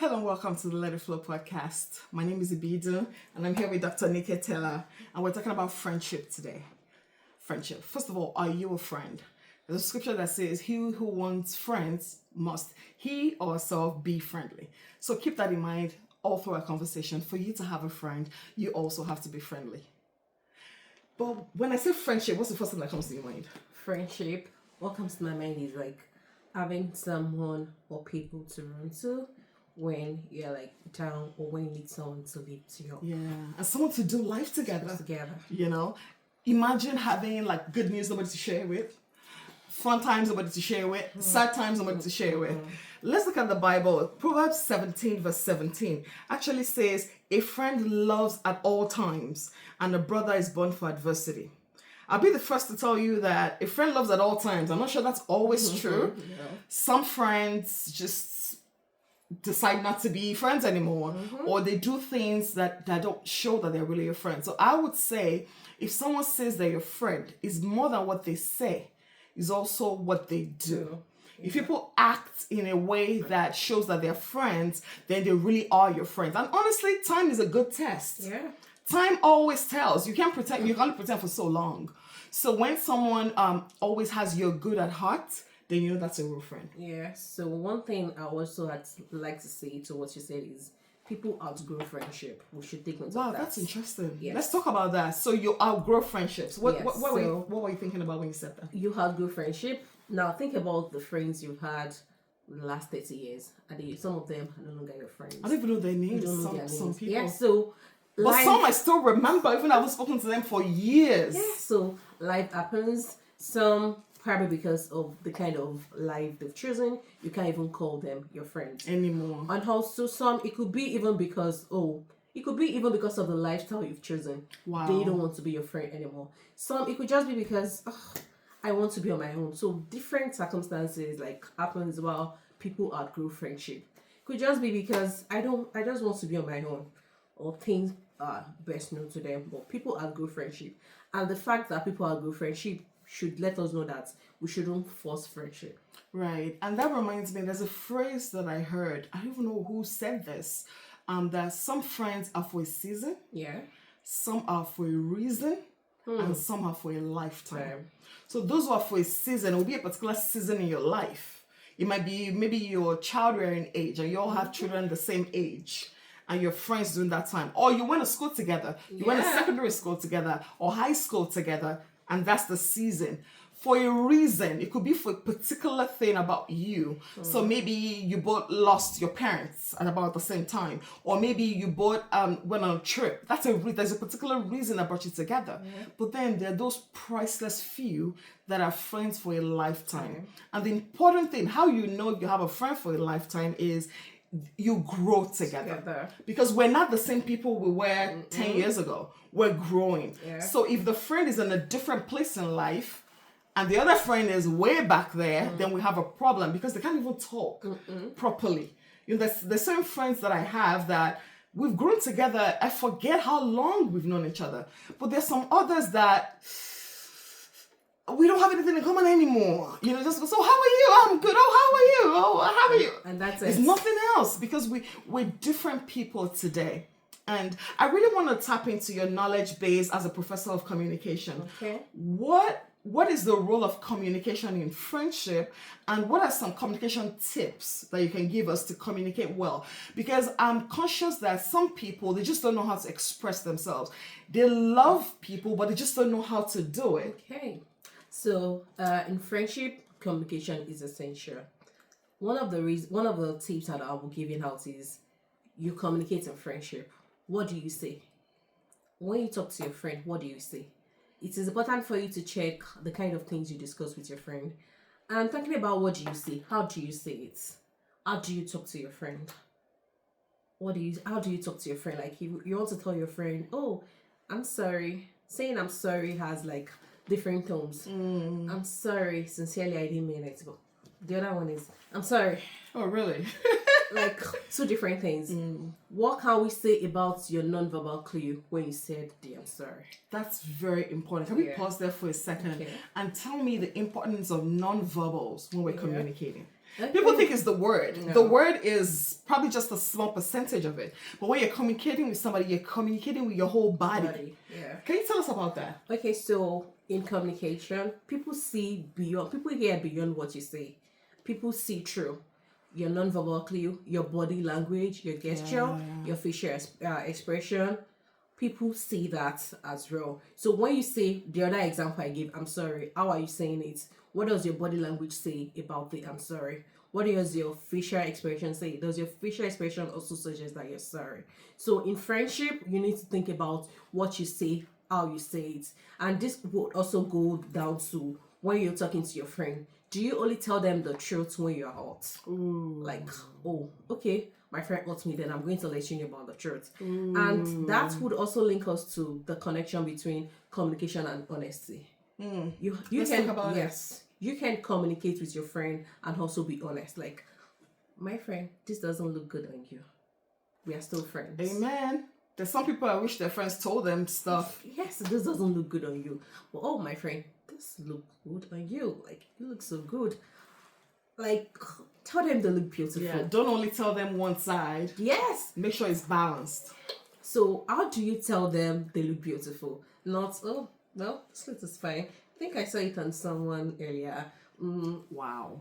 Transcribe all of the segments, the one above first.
Hello and welcome to the Let It Flow podcast. My name is Ibidu and I'm here with Dr. Tella and we're talking about friendship today. Friendship. First of all, are you a friend? There's a scripture that says, he who wants friends must he or herself be friendly. So keep that in mind all through our conversation. For you to have a friend, you also have to be friendly. But when I say friendship, what's the first thing that comes to your mind? Friendship, what comes to my mind is like having someone or people to run to when you're like down or when you need someone to lift you up. Yeah, and someone to do life together. You know, imagine having like good news, somebody to share with, fun times, somebody to share with, sad times, somebody to share with. Let's look at the Bible. Proverbs 17 verse 17 actually says, a friend loves at all times and a brother is born for adversity. I'll be the first to tell you that a friend loves at all times. I'm not sure that's always true. Yeah. Some friends just decide not to be friends anymore, or they do things that don't show that they're really your friend. So I would say if someone says they're your friend, it's more than what they say, it's also what they do. If people act in a way that shows that they're friends, then they really are your friends. And honestly, time is a good test. Yeah. Time always tells. You can't pretend. You can't pretend for so long. So when someone always has your good at heart, then you know that's a real friend. Yeah. So one thing I also like to say to what you said is people outgrow friendship. We should take note of that. Wow, that's interesting. Yes. Let's talk about that. So you outgrow friendships. What Yes, what were you thinking about when you said that? You outgrow friendship. Now think about the friends you've had the last 30 years. And some of them are no longer your friends. I don't even know their You names. don't know their Some names. people. Yeah, so But some I still remember, even though I haven't spoken to them for years. Yeah, so life happens. Some probably because of the kind of life they've chosen, you can't even call them your friends Anymore. And also some it could be even because of the lifestyle you've chosen. Wow. They don't want to be your friend anymore. Some it could just be because I want to be on my own. So different circumstances like happens while people outgrow friendship. Could just be because I just want to be on my own, or things are best known to them. But people outgrow friendship, and the fact that people outgrow friendship should let us know that we shouldn't force friendship. Right. And that reminds me, there's a phrase that I heard. I don't even know who said this. That some friends are for a season. Yeah. Some are for a reason. And some are for a lifetime. So those who are for a season, it will be a particular season in your life. It might be maybe your child-rearing age and you all have children the same age. And your friends during that time. Or you went to school together. You went to secondary school together. Or high school together. And that's the season. For a reason. It could be for a particular thing about you. So maybe you both lost your parents at about the same time. Or maybe you both went on a trip. There's a particular reason that brought you together. But then there are those priceless few that are friends for a lifetime. And the important thing, how you know you have a friend for a lifetime is you grow together. Because we're not the same people we were 10 years ago. We're growing. So if the friend is in a different place in life and the other friend is way back there, then we have a problem because they can't even talk properly. You know, there's certain friends that I have that we've grown together. I forget how long we've known each other. But there's some others that we don't have anything in common anymore. You know, just so how are you? I'm good. Oh, how are you? Oh, how are you? And that's There's nothing else because we're different people today. And I really want to tap into your knowledge base as a professor of communication. Okay. What is the role of communication in friendship, and what are some communication tips that you can give us to communicate well? Because I'm conscious that some people, they just don't know how to express themselves. They love people, but they just don't know how to do it. Okay. So in friendship, communication is essential. One of the tips that I will give you out is you communicate in friendship. What do you say? When you talk to your friend, what do you say? It is important for you to check the kind of things you discuss with your friend. And talking about what do you say, how do you say it? How do you talk to your friend? How do you talk to your friend? Like you want to tell your friend, oh, I'm sorry. Saying I'm sorry has like different tones. I'm sorry, sincerely I didn't mean it. But the other one is, I'm sorry. Oh, really? Like two different things. What can we say about your non-verbal clue when you said the I'm sorry? That's very important. Can we pause there for a second and tell me the importance of non-verbals when we're communicating? Okay. People think it's the word. No. The word is probably just a small percentage of it. But when you're communicating with somebody, you're communicating with your whole body. Yeah. Can you tell us about that? Okay, so in communication, people hear beyond what you say. People see through your non-verbal clue, your body language, your gesture, your facial expression. People see that as well. So when you say the other example I gave, I'm sorry, how are you saying it? What does your body language say about the I'm sorry? What does your facial expression say? Does your facial expression also suggest that you're sorry? So in friendship, you need to think about what you say, how you say it. And this would also go down to when you're talking to your friend. Do you only tell them the truth when you're hot? Ooh. Like, oh, okay, my friend hurt me, then I'm going to let you know about the truth. Ooh. And that would also link us to the connection between communication and honesty. You Let's can talk about you can communicate with your friend and also be honest. Like, my friend, this doesn't look good on you. We are still friends. Amen. There's some people I wish their friends told them stuff. Yes, this doesn't look good on you. But oh, my friend, this look good on you. Like, you look so good. Like, tell them they look beautiful. Yeah, don't only tell them one side. Yes. Make sure it's balanced. So how do you tell them they look beautiful? Not, oh, well, this look is fine. I think I saw it on someone earlier. Wow.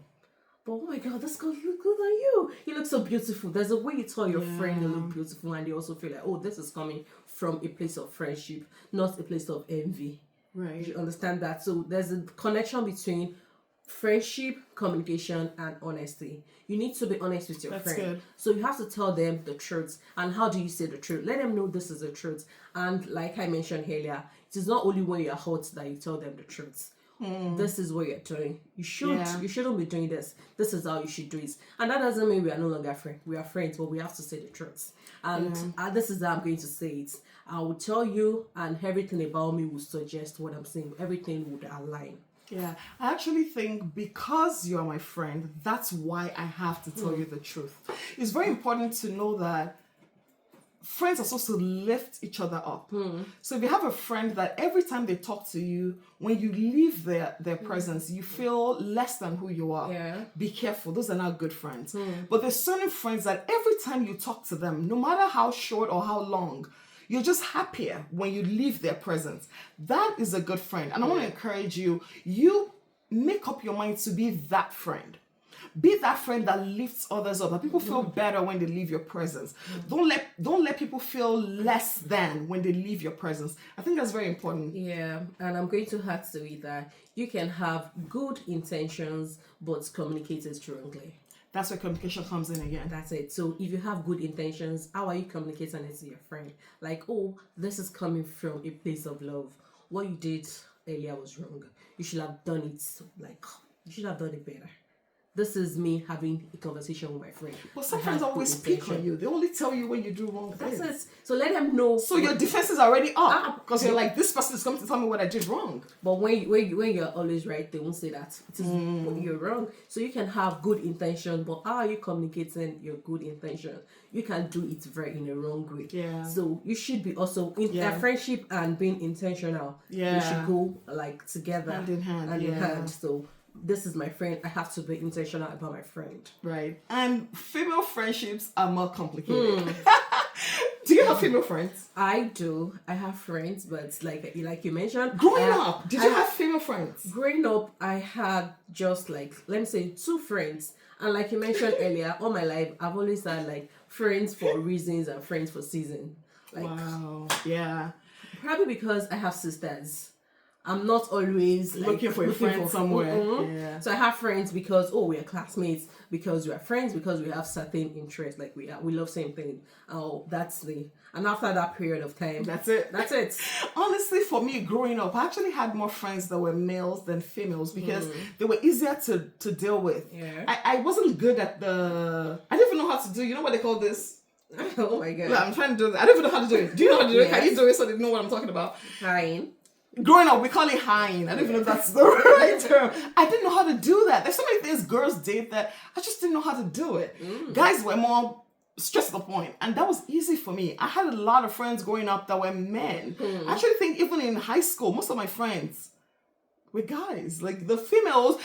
But oh my God, this girl look good on you. You look so beautiful. There's a way you tell your friend they look beautiful, and they also feel like, oh, this is coming from a place of friendship, not a place of envy. Right. You understand that? So there's a connection between friendship, communication, and honesty. You need to be honest with your friend. Good. So you have to tell them the truth. And how do you say the truth? Let them know this is the truth. And like I mentioned earlier, it is not only when you're hot that you tell them the truth. This is what you're doing. You shouldn't be doing this. This is how you should do it. And that doesn't mean we are no longer friends. We are friends, but we have to say the truth. And this is how I'm going to say it. I will tell you, and everything about me will suggest what I'm saying. Everything would align. Yeah, I actually think because you're my friend, that's why I have to tell you the truth. It's very important to know that friends are supposed to lift each other up. So if you have a friend that every time they talk to you, when you leave their presence, you feel less than who you are. Be careful. Those are not good friends. But there's certain friends that every time you talk to them, no matter how short or how long, you're just happier when you leave their presence. That is a good friend. And I want to encourage you, you make up your mind to be that friend. Be that friend that lifts others up. That people feel better when they leave your presence. Don't let people feel less than when they leave your presence. I think that's very important. Yeah, and I'm going to add to it that you can have good intentions but communicate strongly. That's where communication comes in again. That's it. So if you have good intentions, how are you communicating it to your friend? Like, oh, this is coming from a place of love. What you did earlier was wrong. You should have done it you should have done it better. This is me having a conversation with my friend. But some friends always speak on you. They only tell you when you do wrong things. That's it. So let them know. So your defense is already up because you're like, this person is coming to tell me what I did wrong. But when you're always right, they won't say that. It is when you're wrong. So you can have good intention, but how are you communicating your good intention? You can do it in a wrong way. Yeah. So you should be also in a friendship and being intentional. Yeah. You should go together. Hand in hand. Hand in hand. So this is my friend. I have to be intentional about my friend. Right. And female friendships are more complicated. Do you have female friends? I do. I have friends, but like you mentioned, growing up, did you have female friends? Growing up, I had just let me say 2 friends. And like you mentioned earlier, all my life, I've always had friends for reasons and friends for season. Wow. Yeah. Probably because I have sisters. I'm not always looking for a friend somewhere. Yeah. So I have friends because we are classmates, because we are friends, because we have certain interests, we love same thing. And after that period of time, that's it. Honestly, for me, growing up, I actually had more friends that were males than females because they were easier to deal with. Yeah. I wasn't good at I didn't even know how to do. You know what they call this? Oh my God. Yeah, I'm trying to do that. I don't even know how to do it. Do you know how to do it? Can you do it so they know what I'm talking about? Fine. Growing up, we call it hine. I don't even know if that's the right term. I didn't know how to do that. There's so many things girls did that I just didn't know how to do it. Guys were more straight to the point, and that was easy for me. I had a lot of friends growing up that were men. I actually think even in high school, most of my friends, with guys. Like the female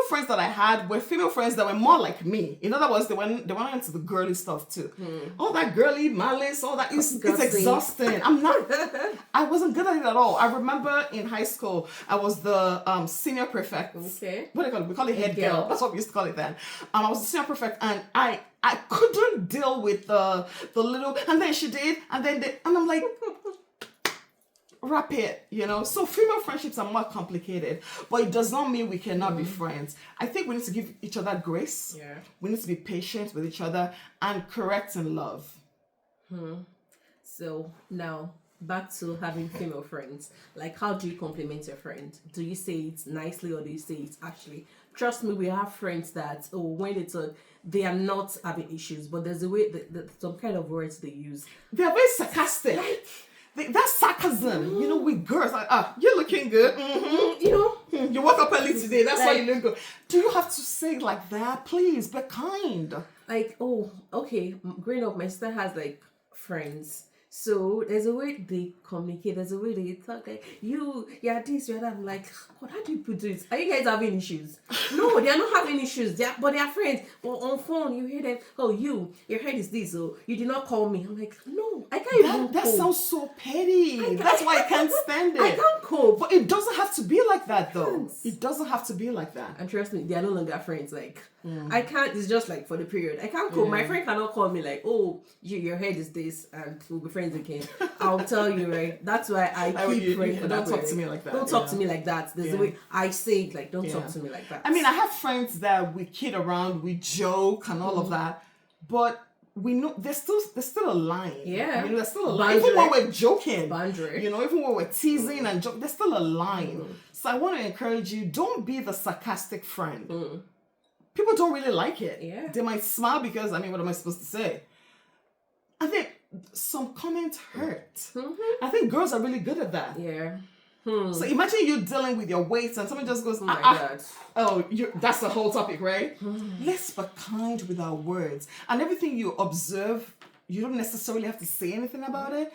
friends that I had were female friends that were more like me. In other words, they went into the girly stuff too. All that girly malice, all that it's exhausting. I wasn't good at it at all. I remember in high school, I was the senior prefect. Okay. What do you call it? We call it head girl. That's what we used to call it then. I was the senior prefect, and I couldn't deal with the little, and then she did, and then and I'm like, wrap it, So female friendships are more complicated, but it does not mean we cannot be friends. I think we need to give each other grace. Yeah. We need to be patient with each other and correct in love. So now back to having female friends. Like, how do you compliment your friend? Do you say it nicely, or do you say it actually? Trust me, we have friends that when they talk, they are not having issues, but there's a way that some kind of words they use. They are very sarcastic. That's sarcasm, with girls. Like, you're looking good. Mm-hmm. You woke up early today. That's why you look good. Do you have to say it like that? Please, be kind. Like, okay. Growing up, my sister has like friends. So there's a way they communicate. There's a way they talk. Like, you're this, you're that. I'm like, God, how do you put it? Are you guys having issues? No, they are not having issues. But they are friends. But on phone, you hear them. Oh, your head is this. So you did not call me. I'm like, no, I can't even. That sounds so petty. That's why I can't stand it. I can't cope. But it doesn't have to be like that, though. It doesn't have to be like that. And trust me, they are no longer friends. Like, I can't. It's just like for the period. I can't cope. My friend cannot call me like, oh, your head is this, and we'll be friends again. I'll tell you, right? That's why I keep praying for that. Don't talk to me like that. Don't talk to me like that. There's a way I say it, like, don't talk to me like that. I mean, I have friends that we kid around, we joke and all of that, but we know there's still a line. Yeah. There's still a line. Even when we're joking. Boundary. Even when we're teasing and joking, there's still a line. So I want to encourage you, don't be the sarcastic friend. People don't really like it. Yeah. They might smile because, what am I supposed to say? I think some comments hurt. I think girls are really good at that. Yeah. So imagine you dealing with your weight and someone just goes, oh my God. Oh, that's the whole topic, right? Let's be kind with our words. And everything you observe, you don't necessarily have to say anything about it.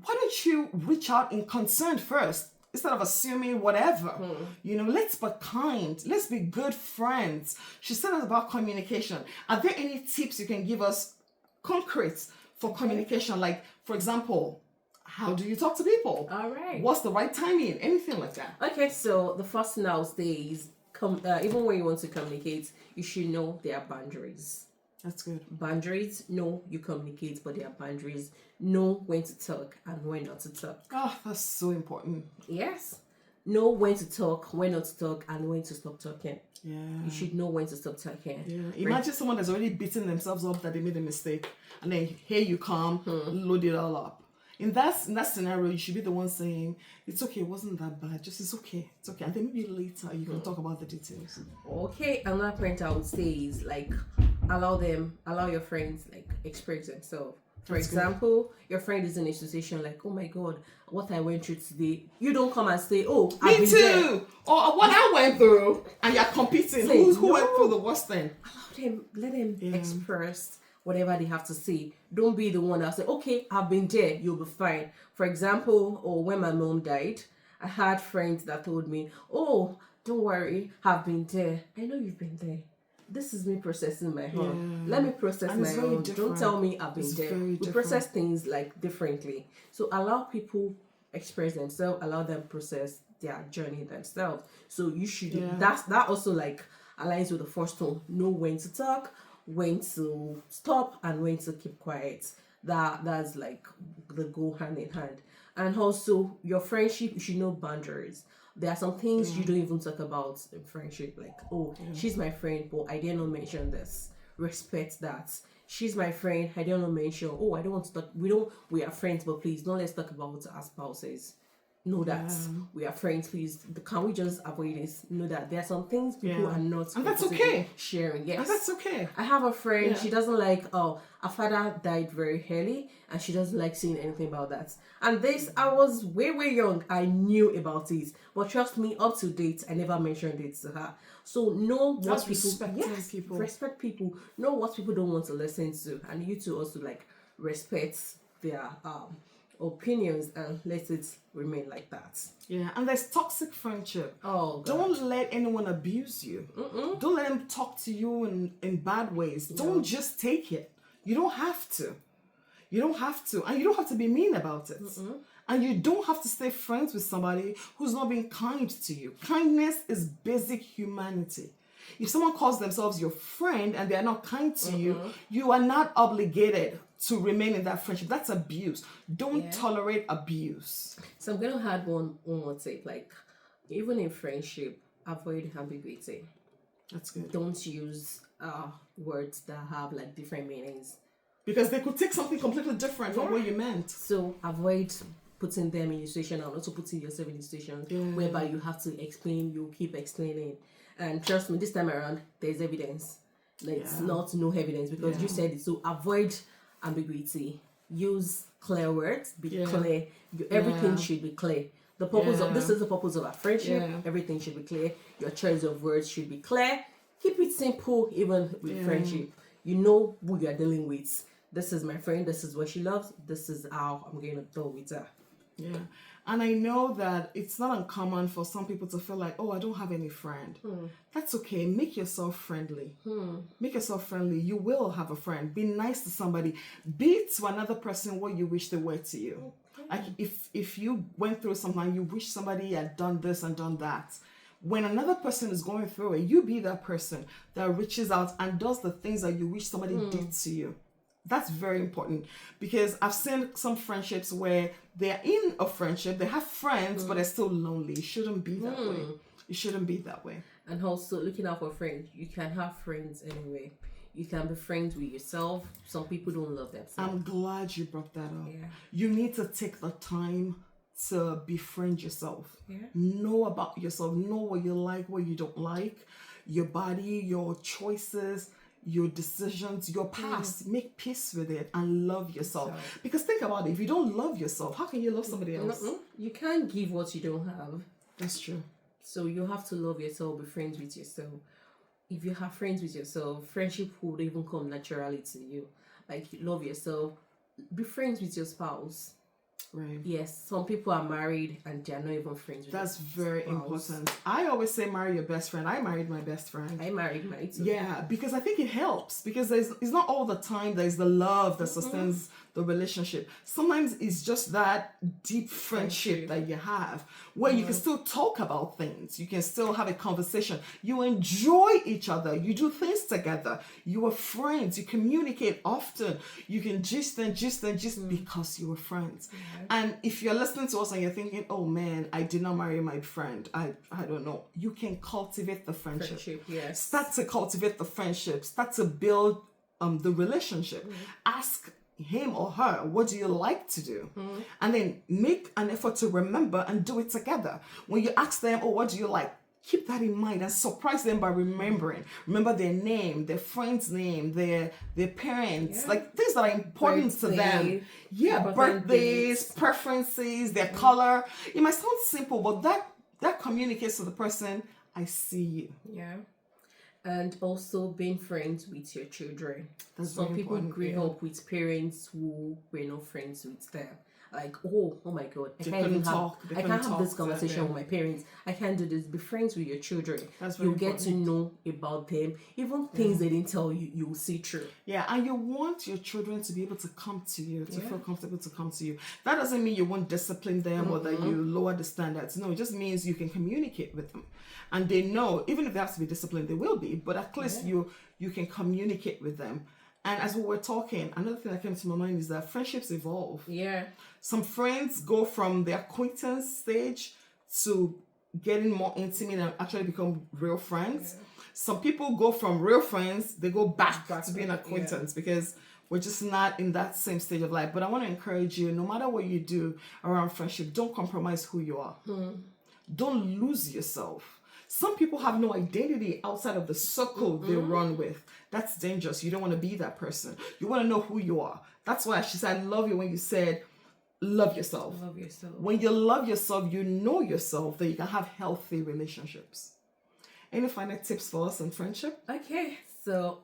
Why don't you reach out in concern first instead of assuming whatever? Let's be kind. Let's be good friends. She said about communication. Are there any tips you can give us concrete for communication? Like, for example, how do you talk to people? All right. What's the right timing? Anything like that. Okay, so the first thing I'll say is, even when you want to communicate, you should know there are boundaries. That's good. Boundaries, know you communicate, but there are boundaries. Know when to talk and when not to talk. Oh, that's so important. Yes. Know when to talk, when not to talk, and when to stop talking. Yeah. You should know when to stop talking. Yeah. Imagine someone that's already beaten themselves up that they made a mistake, and then here you come, load it all up. In that scenario, you should be the one saying, it's okay, it wasn't that bad, just it's okay. And then maybe later you can talk about the details. Okay, another point I would say is like allow your friends like express themselves. For example, your friend is in a situation like, oh my God, what I went through today. You don't come and say, oh, me too. There. Or what I went through, and you're competing. Who went through the worst thing? Let them express whatever they have to say. Don't be the one that say, okay, I've been there, you'll be fine. For example, when my mom died, I had friends that told me, oh, don't worry, I've been there. I know you've been there. This is me processing my own. Let me process my own. Don't tell me I've been there. We process things like differently. So allow people express themselves, allow them process their journey themselves. So you should that also like aligns with the first one. Know when to talk, when to stop, and when to keep quiet. That's like the go hand in hand. And also your friendship, you should know boundaries. There are some things you don't even talk about in friendship, like, she's my friend, but I dare not mention this. Respect that. She's my friend, I dare not mention, I don't want to talk, we are friends, but please don't let's talk about our spouses. Know that we are friends, please. Can we just avoid this? Know that there are some things people are not and that's okay. sharing. Yes. And that's okay. I have a friend, she doesn't like, her father died very early, and she doesn't like seeing anything about that. And this, I was way young, I knew about it. But trust me, up to date, I never mentioned it to her. So know what people respect people. Know what people don't want to listen to, and you two also like respect their opinions and let it remain like that. Yeah, and there's toxic friendship. Oh, God. Don't let anyone abuse you. Don't let them talk to you in bad ways. Don't just take it. You don't have to. You don't have to. And you don't have to be mean about it. And you don't have to stay friends with somebody who's not being kind to you. Kindness is basic humanity. If someone calls themselves your friend and they are not kind to you, you are not obligated to remain in that friendship. That's abuse. Don't tolerate abuse. So I'm going to add one more tip. Like, even in friendship, avoid ambiguity. That's good. Don't use words that have like different meanings. Because they could take something completely different from what you meant. So avoid putting them in a situation and also putting yourself in a situation whereby you have to explain, you keep explaining. And trust me, this time around, there's evidence. Like, it's not no evidence because you said it. So avoid ambiguity. Use clear words. Be clear. Everything should be clear. The purpose of this is the purpose of our friendship. Everything should be clear. Your choice of words should be clear. Keep it simple, even with friendship. You know who you are dealing with. This is my friend. This is what she loves. This is how I'm going to deal with her. Yeah. And I know that it's not uncommon for some people to feel like, oh, I don't have any friend. That's okay. Make yourself friendly. Make yourself friendly. You will have a friend. Be nice to somebody. Be to another person what you wish they were to you. Like if you went through something, you wish somebody had done this and done that. When another person is going through it, you be that person that reaches out and does the things that you wish somebody did to you. That's very important because I've seen some friendships where they're in a friendship, they have friends, but they're still lonely. It shouldn't be that way. It shouldn't be that way. And also looking out for friends. You can have friends anyway. You can be friends with yourself. Some people don't love themselves. I'm glad you brought that up. Yeah. You need to take the time to befriend yourself. Yeah. Know about yourself. Know what you like, what you don't like, your body, your choices, your decisions, your past. Make peace with it and love yourself. Because think about it. If you don't love yourself, how can you love somebody else? You can't give what you don't have. That's true. So you have to love yourself, be friends with yourself. If you have friends with yourself, friendship would even come naturally to you. Like, you love yourself, be friends with your spouse. Right. Yes, some people are married and they're not even friends with That's very spouse. important. I always say marry your best friend. I married my best friend. I married mine too. Yeah, because I think it helps. Because it's not all the time there's the love that sustains the relationship. Sometimes it's just that deep friendship that you have where you can still talk about things. You can still have a conversation. You enjoy each other. You do things together. You are friends. You communicate often. You can just because you were friends. And if you're listening to us and you're thinking, oh man, I did not marry my friend. I don't know. You can cultivate the friendship. Yes. Start to cultivate the friendship. Start to build the relationship. Ask him or her, what do you like to do? And then make an effort to remember and do it together. When you ask them, oh, what do you like? Keep that in mind and surprise them by remembering. Remember their name, their friend's name, their parents, like things that are important to them. Yeah, birthdays, preferences, their color. It might sound simple, but that communicates to the person, I see you. Yeah. And also being friends with your children. That's Some very people important, grew up with parents who were not friends with them. Like, oh my God, I can't have this conversation with my parents. I can't do this. Be friends with your children. You get to know about them. Even things they didn't tell you, you'll see through. Yeah, and you want your children to be able to come to you, to feel comfortable to come to you. That doesn't mean you won't discipline them or that you lower the standards. No, it just means you can communicate with them. And they know, even if they have to be disciplined, they will be, but at least you can communicate with them. And as we were talking, another thing that came to my mind is that friendships evolve. Yeah. Some friends go from the acquaintance stage to getting more intimate and actually become real friends. Yeah. Some people go from real friends, they go back to being acquaintance because we're just not in that same stage of life. But I want to encourage you, no matter what you do around friendship, don't compromise who you are. Don't lose yourself. Some people have no identity outside of the circle they run with. That's dangerous. You don't want to be that person. You want to know who you are. That's why she said, I love you when you said, love yourself. Love yourself. When you love yourself, you know yourself, that you can have healthy relationships. Any final tips for us on friendship? Okay. So,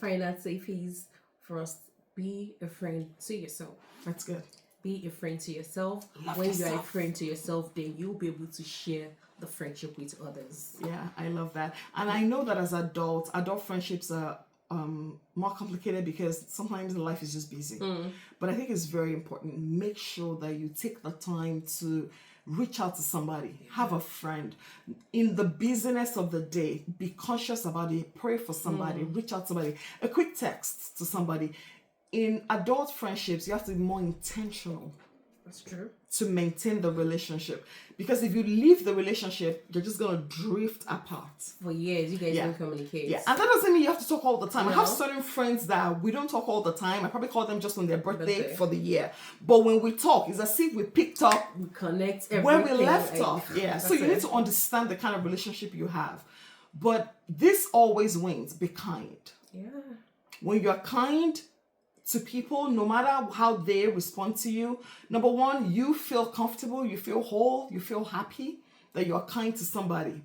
final tips for us, be a friend to yourself. That's good. Be a friend to yourself. Love When you are a yourself. friend to yourf, then you'll be able to share the friendship with others. Yeah, I love that. And I know that as adults, adult friendships are more complicated because sometimes life is just busy. But I think it's very important. Make sure that you take the time to reach out to somebody, have a friend. In the busyness of the day, be conscious about it, pray for somebody, reach out to somebody, a quick text to somebody. In adult friendships, you have to be more intentional. That's true. To maintain the relationship, because if you leave the relationship, you're just gonna drift apart. For years, you guys don't communicate. Yeah, and that doesn't mean you have to talk all the time. No. I have certain friends that we don't talk all the time. I probably call them just on their birthday for the year. But when we talk, it's as if we picked up, we connect everything where we left off. Yeah, so you need to understand the kind of relationship you have. But this always wins. Be kind. Yeah. When you're kind to people, no matter how they respond to you, number one, you feel comfortable, you feel whole, you feel happy that you're kind to somebody.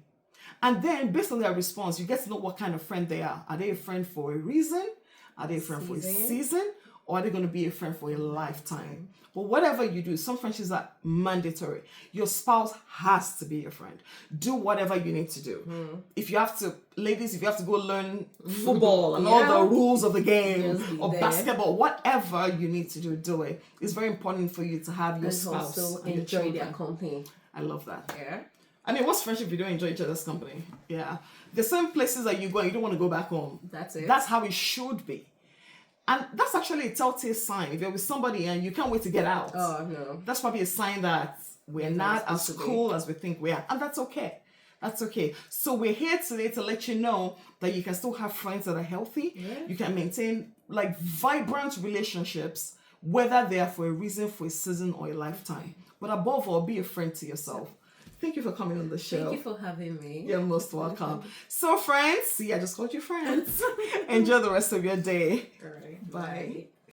And then based on their response, you get to know what kind of friend they are. Are they a friend for a reason? Are they a friend for a season? Or are they going to be a friend for a lifetime? But whatever you do, some friendships are mandatory. Your spouse has to be your friend. Do whatever you need to do. If you have to, ladies, if you have to go learn football and all the rules of the game or basketball, whatever you need to do, do it. It's very important for you to have your spouse also and enjoy their company. I love that. Yeah. I mean, what's friendship if you don't enjoy each other's company? Yeah. There's some places that you go and you don't want to go back home. That's it. That's how it should be. And that's actually a telltale sign. If you're with somebody and you can't wait to get out, that's probably a sign that we're not as cool as we think we are. And that's okay. That's okay. So we're here today to let you know that you can still have friends that are healthy. Yeah. You can maintain like vibrant relationships, whether they are for a reason, for a season, or a lifetime. But above all, be a friend to yourself. Thank you for coming on the show. Thank you for having me. You're most welcome. So friends, see, I just called you friends. Enjoy the rest of your day. All right. Bye.